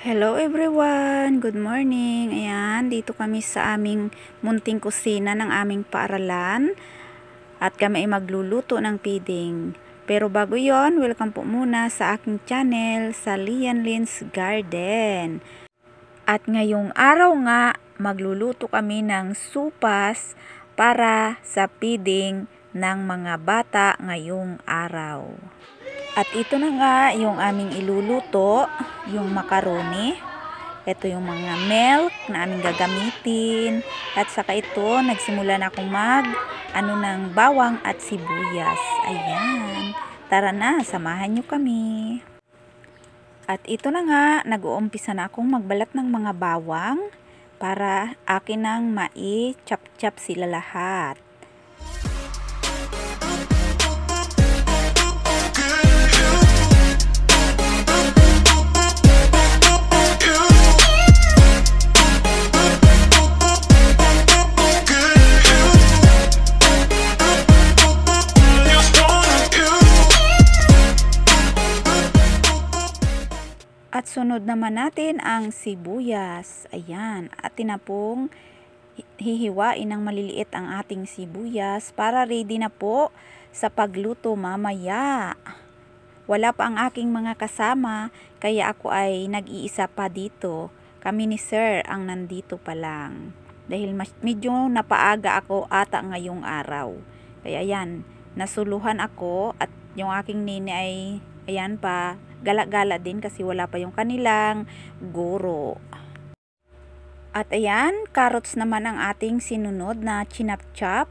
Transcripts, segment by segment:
Hello everyone! Good morning! Ayan, dito kami sa aming munting kusina ng aming paaralan at kami ay magluluto ng piding. Pero bago yon, welcome po muna sa aking channel sa Lian Lynn's Garden. At ngayong araw nga, magluluto kami ng supas para sa piding ng mga bata ngayong araw. At ito na nga yung aming iluluto, yung macaroni. Ito yung mga milk na aming gagamitin. At saka ito, nagsimula na akong ng bawang at sibuyas. Ayan. Tara na, samahan nyo kami. At ito na nga, nag-uumpisa na akong magbalat ng mga bawang para akin nang mai-chop-chop sila lahat. At sunod naman natin ang sibuyas. Ayan. Atin na pong hihiwain ng maliliit ang ating sibuyas para ready na po sa pagluto mamaya. Wala pa ang aking mga kasama, kaya ako ay nag-iisa pa dito. Kami ni Sir ang nandito pa lang. Dahil medyo napaaga ako ata ngayong araw. Kaya ayan, nasuluhan ako at yung aking nini ay ayan pa, gala-gala din kasi wala pa yung kanilang guro. At ayan, carrots naman ang ating sinunod na chinap-chop.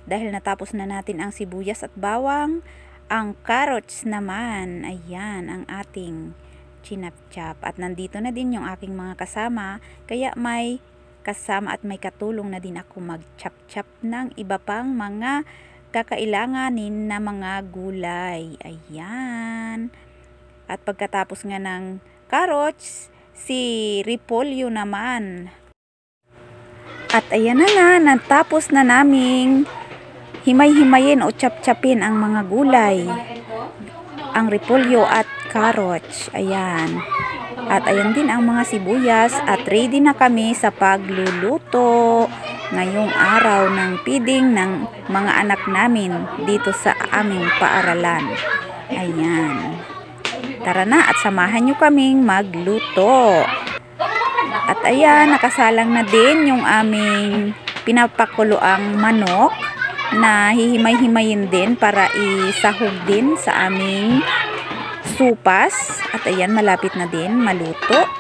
Dahil natapos na natin ang sibuyas at bawang, ang carrots naman, ayan, ang ating chinap-chop. At nandito na din yung aking mga kasama, kaya may kasama at may katulong na din ako mag-chop-chop ng iba pang mga kakailanganin na mga gulay. Ayan. At pagkatapos nga ng carrots, si repolyo naman. At ayan na nga, natapos na naming himay-himayin o chop-chopin ang mga gulay. Ang repolyo at carrots. Ayan. At ayan din ang mga sibuyas at ready na kami sa pagluluto ngayong araw ng piding ng mga anak namin dito sa aming paaralan. Ayan. Tara na at samahan nyo kaming magluto. At ayan, nakasalang na din yung aming pinapakuloang manok na hihimay-himayin din para isahog din sa aming supas. At ayan, malapit na din maluto.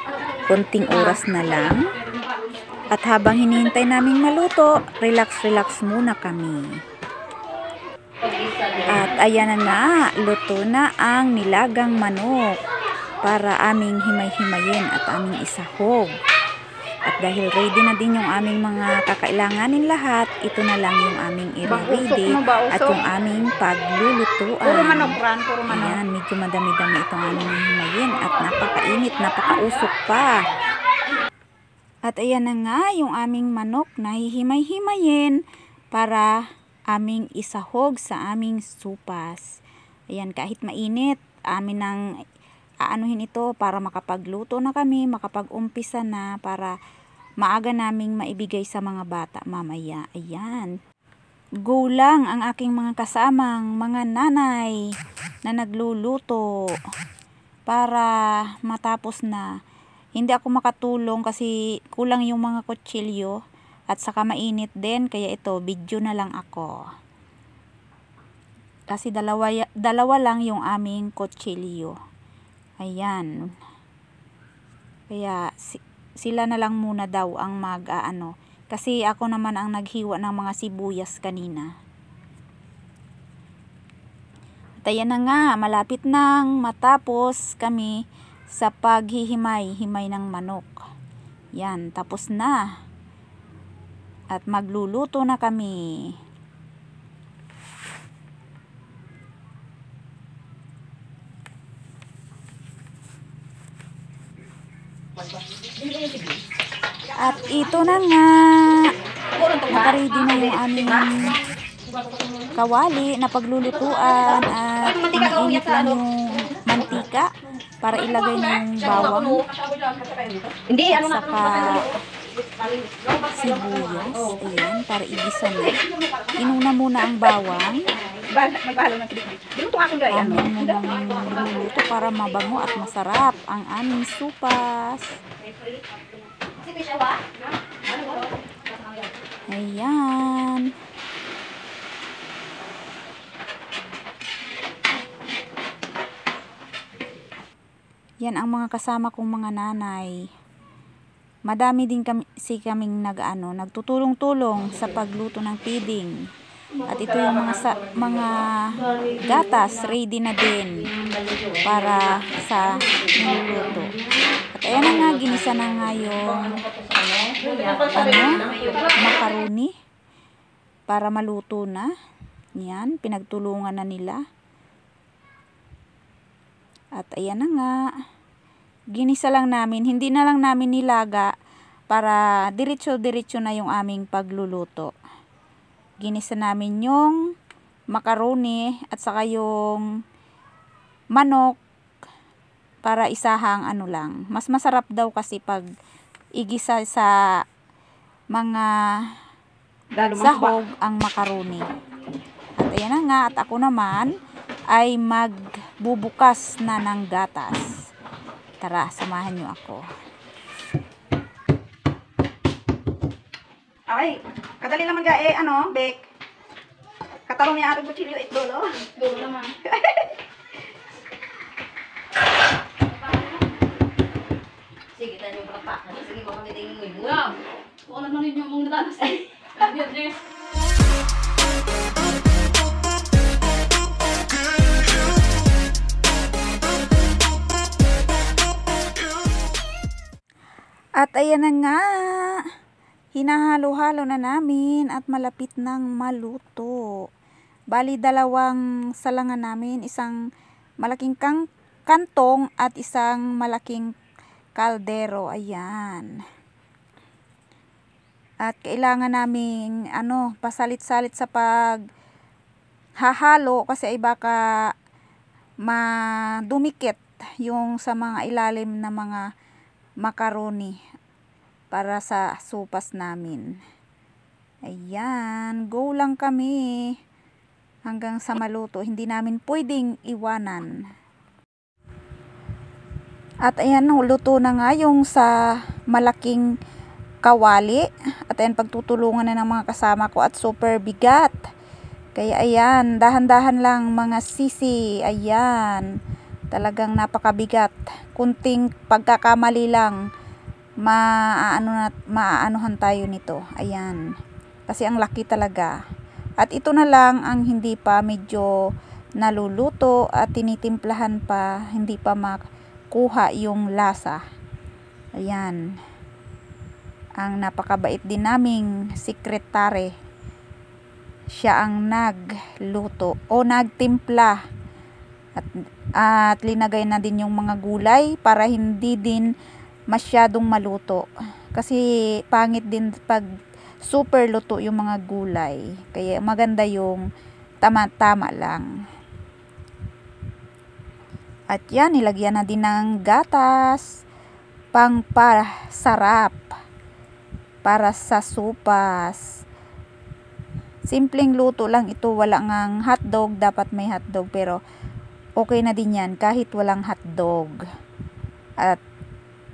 Kunting oras na lang. At habang hinihintay naming maluto, relax-relax muna kami. At ayan na nga, luto na ang nilagang manok para aming himay-himayin at aming isahog. At dahil ready na din yung aming mga kakailanganin lahat, ito na lang yung aming i-ready at yung aming paglulutuan. Puro manok, Ran, puro manok. Ayan, medyo madami-dami itong aming himayin at napakainit, napakausok pa. At ayan na nga yung aming manok na hihimay-himayin para aming isahog sa aming supas. Ayan, kahit mainit, amin nang aanuhin ito para makapagluto na kami, makapag-umpisa na para maaga naming maibigay sa mga bata mamaya. Ayan. Gulang ang aking mga kasamang mga nanay na nagluluto para matapos na. Hindi ako makatulong kasi kulang yung mga kutsilyo at saka mainit din, kaya ito, video na lang ako. Kasi dalawa lang yung aming kutsilyo. Ayan. Kaya sila na lang muna daw ang mag-aano. Kasi ako naman ang naghiwa ng mga sibuyas kanina. At ayan na nga, malapit nang matapos kami sa paghihimay-himay ng manok. Yan, tapos na. At magluluto na kami. At ito na nga, nakaready na yung aming kawali na paglulutuan at iniinit lang yung mantika mantika para ilagay na yung bawang Hindi, at saka sibuyas. Ayan, para igisa na. Inuna muna ang bawang. Magbahalo na. Diluto akin gaya. Amin munang luluto para mabango at masarap ang aming supas. Ayan. Yan ang mga kasama kong mga nanay. Madami din kaming nagtutulong-tulong sa pagluto ng piding. At ito yung mga gatas ready na din para sa niluluto. At ayan na nga, ginisa na nga yung macaroni para maluto na. Yan, pinagtulungan na nila. At ayan na nga, ginisa lang namin, hindi na lang namin nilaga para diretso-diretso na yung aming pagluluto. Ginisa namin yung macaroni at saka yung manok para isahang lang. Mas masarap daw kasi pag igisa sa mga sahog ang macaroni. At ayan na nga, at ako naman ay magbubukas na ng gatas. Tara, samahan nyo ako. Ay, kadali naman Bek. Katalong niya ating kutsilyo, dulo. Dulo naman. Sige, tayo yung pagpakan. Sige, baka may tingin mo. Wow! Baka naman ninyo mong natanas. At ayan na nga, hinahalo-halo na namin at malapit nang maluto. Bali, dalawang salangan namin, isang malaking kantong at isang malaking kaldero. Ayan. At kailangan namin pasalit-salit sa paghahalo kasi ay baka madumikit yung sa mga ilalim na mga macaroni para sa supas namin. Ayan, go lang kami hanggang sa maluto. Hindi namin pwedeng iwanan. At ayan, luto na nga yung sa malaking kawali. At ayan, pagtutulungan na ng mga kasama ko at super bigat. Kaya ayan, dahan-dahan lang mga sisi. Ayan, talagang napakabigat. Kunting pagkakamali lang, maaanuhan tayo nito. Ayan, kasi ang laki talaga. At ito na lang ang hindi pa medyo naluluto at tinitimplahan pa, hindi pa makuha yung lasa. Ayan, ang napakabait din naming sekretary. Siya ang nagluto o nagtimpla. At linagay na din yung mga gulay para hindi din masyadong maluto. Kasi pangit din pag super luto yung mga gulay. Kaya maganda yung tama-tama lang. At yan, nilagyan na din ng gatas pang sarap para sa supas. Simpleng luto lang ito, wala ngang hotdog, dapat may hotdog pero okay na din yan kahit walang hotdog. At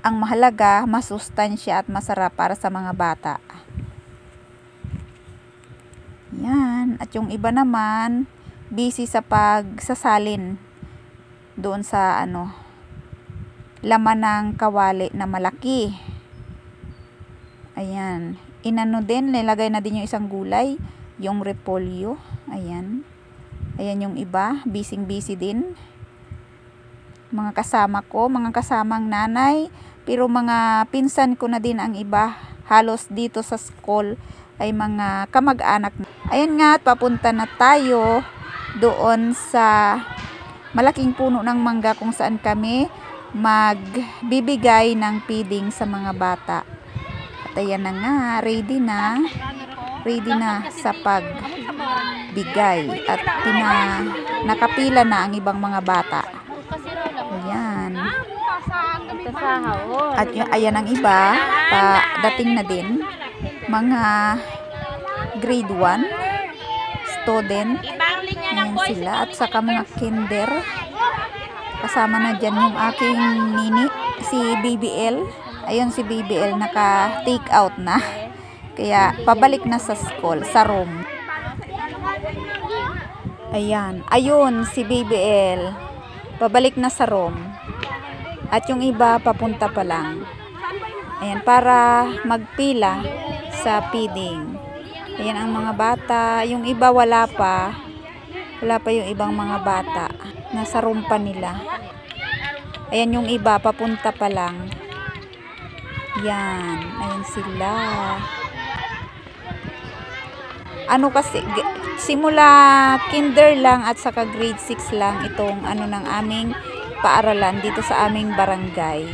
ang mahalaga, masustansya at masarap para sa mga bata. Yan. At yung iba naman, busy sa pagsasalin doon sa laman ng kawali na malaki. Ayan. Nilagay na din yung isang gulay, yung repolyo. Ayan. Ayan yung iba, busy din. Mga kasama ko, mga kasamang nanay, pero mga pinsan ko na din ang iba. Halos dito sa school ay mga kamag-anak. Ayan nga, papunta na tayo doon sa malaking puno ng mangga kung saan kami magbibigay ng feeding sa mga bata. At ayan na nga, ready na sa pagbigay at nakapila na ang ibang mga bata. Ayan. At yung, ayan ang iba, dating na din, mga grade 1 student. Ayan sila. At saka mga kinder. Kasama na dyan yung aking nini, si BBL. Ayun si BBL, naka-take out na. Kaya, pabalik na sa school, sa room. Ayan. Ayun, si BBL. Pabalik na sa room. At yung iba, papunta pa lang. Ayan, para magpila sa feeding. Ayan ang mga bata. Yung iba, wala pa. Wala pa yung ibang mga bata. Nasa room pa nila. Ayan yung iba, papunta pa lang. Yan. Ayan sila. Ano kasi, simula kinder lang at saka grade 6 lang itong ano ng aming paaralan dito sa aming barangay.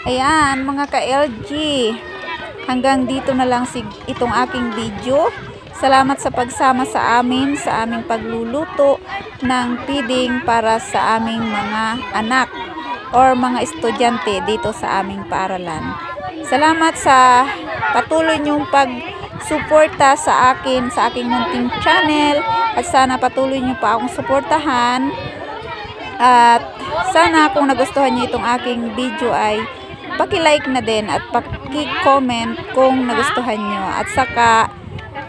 Ayan, mga ka-LG. Hanggang dito na lang itong aking video. Salamat sa pagsama sa amin, sa aming pagluluto ng feeding para sa aming mga anak or mga estudyante dito sa aming paaralan. Salamat sa patuloy niyong pagsuporta sa akin, sa aking munting channel, at sana patuloy niyo pa akong suportahan. At sana kung nagustuhan niyo itong aking video ay paki-like na din at paki-comment kung nagustuhan niyo. At saka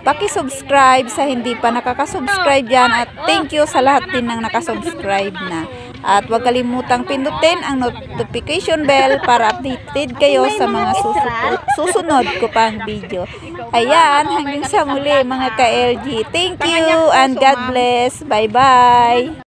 paki-subscribe sa hindi pa nakaka-subscribe dyan. At thank you sa lahat din ng nakasubscribe na. At huwag kalimutang pindutin ang notification bell para updated kayo sa mga susunod ko pang video. Ayan, hanggang sa muli mga ka-LG. Thank you and God bless. Bye-bye.